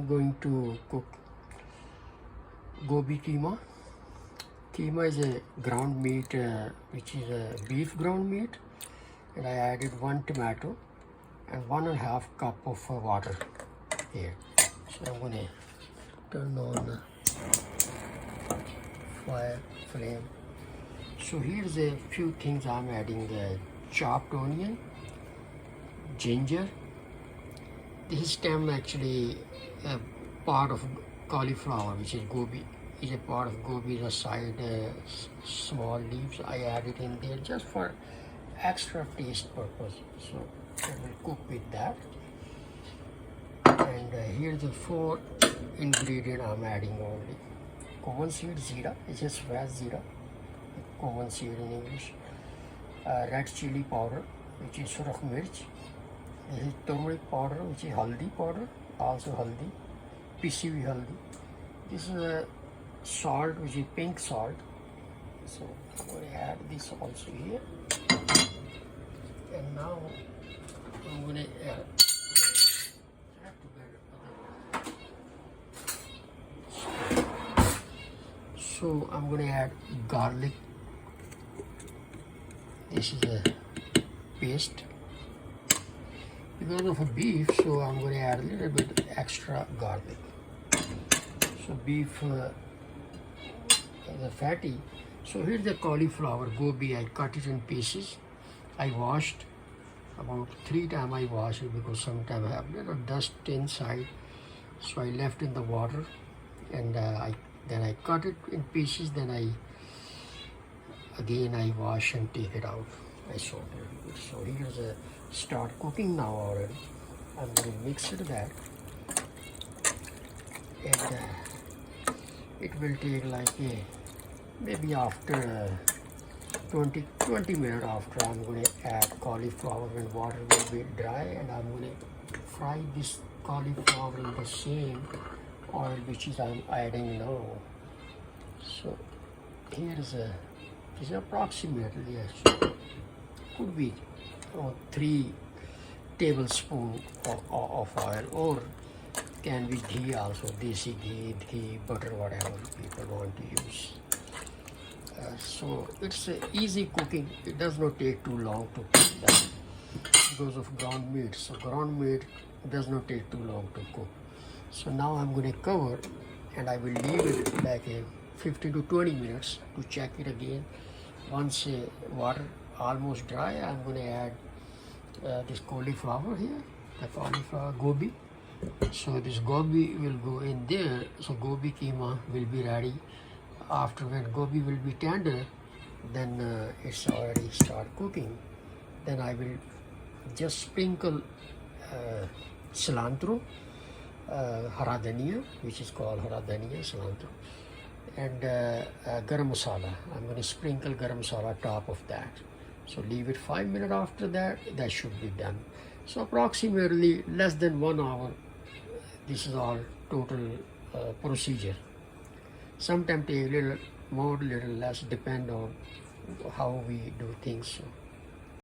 I'm going to cook Gobhi Qeema. Qeema is a ground meat, which is a beef ground meat, and I added 1 tomato and 1.5 cup of water here. So I'm going to turn on the fire flame. So here's a few things I'm adding: the chopped onion, ginger. This is stem actually a part of cauliflower, which is gobi. Is a part of gobi, the side small leaves. I added in there just for extra taste purpose. So I will cook with that. And here's the 4 ingredient I'm adding only: cumin seed, Zeera. It's just fresh Zeera. Cumin seed in English. Red chili powder, which is Lal Mirch. This is turmeric powder, which is Haldi powder, also Haldi, PCV Haldi. This is a salt, which is pink salt. So I'm going to add this also here. And now I'm going to add So I'm going to add garlic. This is a paste. Because of a beef, so I'm going to add a little bit extra garlic. So beef is a fatty. So here's the cauliflower, gobi. I cut it in pieces. I washed about 3 times. I washed it because sometimes I have little dust inside. So I left in the water, and then I cut it in pieces. Then I wash and take it out. I saute a little bit. So here's a start cooking now already. I'm going to mix it that, and it will take like maybe after 20 minutes after. I'm going to add cauliflower when water will be dry, and I'm going to fry this cauliflower in the same oil which is I'm adding now. So here is approximately, actually could be 3 tablespoons of oil, or can be ghee also, desi ghee, butter, whatever people want to use. So it's easy cooking. It does not take too long to cook that because of ground meat. So ground meat does not take too long to cook. So now I'm going to cover, and I will leave it like 15 to 20 minutes to check it again. Once water almost dry, I'm going to add this cauliflower here, the cauliflower gobi. So this gobi will go in there. So Gobhi Qeema will be ready. After when gobi will be tender, then it's already start cooking. Then I will just sprinkle cilantro, hara dhania, which is called hara dhania, cilantro, and garam masala. I'm going to sprinkle garam masala top of that. So leave it 5 minutes. After that, that should be done. So approximately less than 1 hour. This is all total procedure. Sometimes take a little more, little less, depend on how we do things. So